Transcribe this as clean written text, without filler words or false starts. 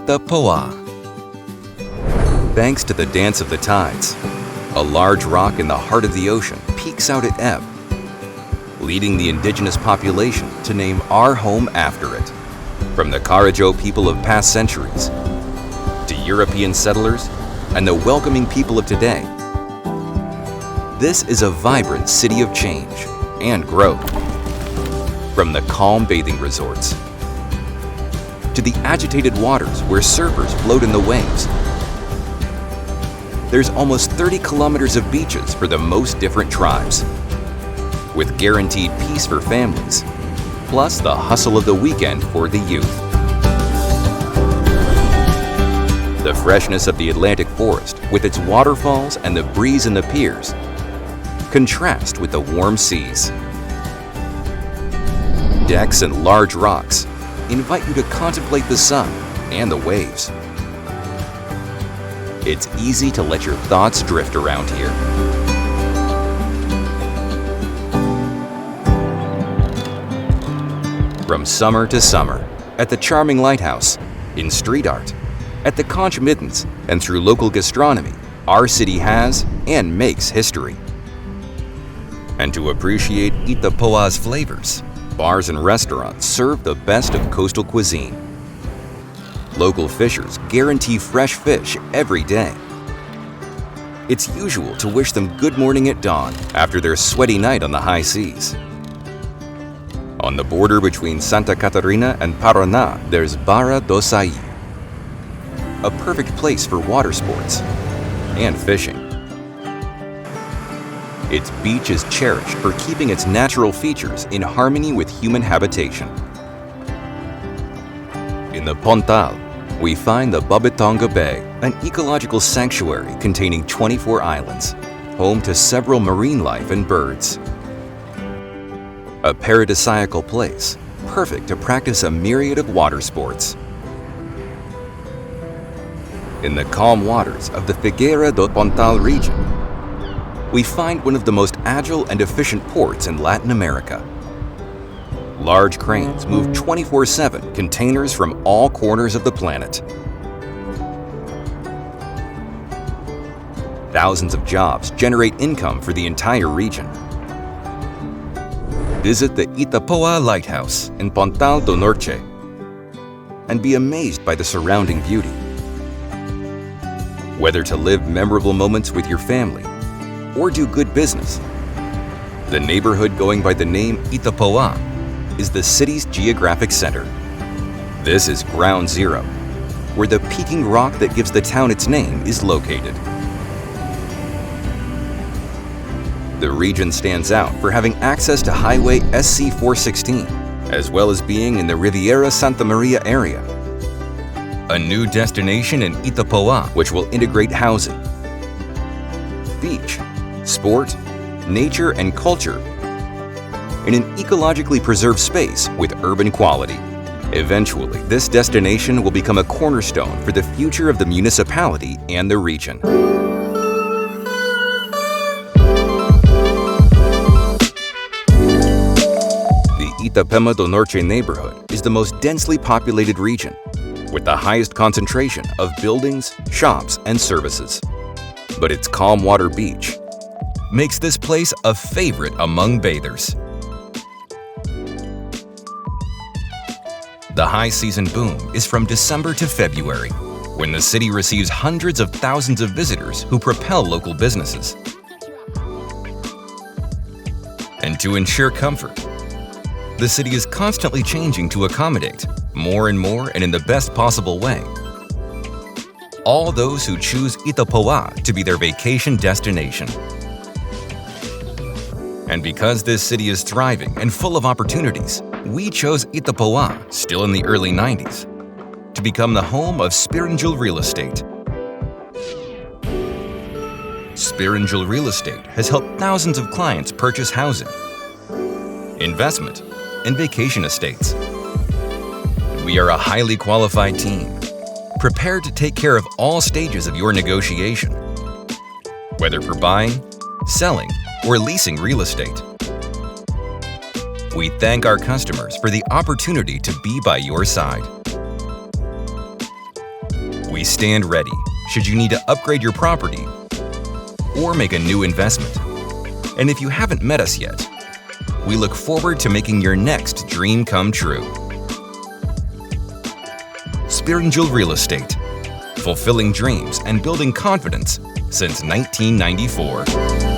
Itapoá. Thanks to the dance of the tides, a large rock in the heart of the ocean peeks out at ebb, leading the indigenous population to name our home after it. From the Carajo people of past centuries, to European settlers, and the welcoming people of today, this is a vibrant city of change and growth. From the calm bathing resorts, to the agitated waters where surfers float in the waves, there's almost 30 kilometers of beaches for the most different tribes, with guaranteed peace for families, plus the hustle of the weekend for the youth. The freshness of the Atlantic forest, with its waterfalls and the breeze in the piers, contrast with the warm seas. Decks and large rocks invite you to contemplate the sun and the waves. It's easy to let your thoughts drift around here. From summer to summer, at the charming lighthouse, in street art, at the conch middens, and through local gastronomy, our city has and makes history. And to appreciate Itapoá's flavors, bars and restaurants serve the best of coastal cuisine. Local fishers guarantee fresh fish every day. It's usual to wish them good morning at dawn after their sweaty night on the high seas. On the border between Santa Catarina and Paraná, there's Barra do Açaí, a perfect place for water sports and fishing. Its beach is cherished for keeping its natural features in harmony with human habitation. In the Pontal, we find the Babatonga Bay, an ecological sanctuary containing 24 islands, home to several marine life and birds. A paradisiacal place, perfect to practice a myriad of water sports. In the calm waters of the Figueira do Pontal region, we find one of the most agile and efficient ports in Latin America. Large cranes move 24/7 containers from all corners of the planet. Thousands of jobs generate income for the entire region. Visit the Itapoá Lighthouse in Pontal do Norte and be amazed by the surrounding beauty. Whether to live memorable moments with your family or do good business, the neighborhood going by the name Itapoá is the city's geographic center. This is Ground Zero, where the peaking rock that gives the town its name is located. The region stands out for having access to Highway SC 416, as well as being in the Riviera Santa Maria area. A new destination in Itapoá which will integrate housing, beach, sport, nature, and culture in an ecologically preserved space with urban quality. Eventually, this destination will become a cornerstone for the future of the municipality and the region. Itapema do Norte neighborhood is the most densely populated region, with the highest concentration of buildings, shops, and services. But its calm water beach makes this place a favorite among bathers. The high season boom is from December to February, when the city receives hundreds of thousands of visitors who propel local businesses. And to ensure comfort, the city is constantly changing to accommodate more and more and in the best possible way all those who choose Itapoá to be their vacation destination. And because this city is thriving and full of opportunities, we chose Itapoá, still in the early 90s, to become the home of Sperandio Real Estate. Sperandio Real Estate has helped thousands of clients purchase housing, investment, and vacation estates. We are a highly qualified team, prepared to take care of all stages of your negotiation, whether for buying, selling, or leasing real estate. We thank our customers for the opportunity to be by your side. We stand ready should you need to upgrade your property or make a new investment. And if you haven't met us yet, we look forward to making your next dream come true. Sperandio Real Estate, fulfilling dreams and building confidence since 1994.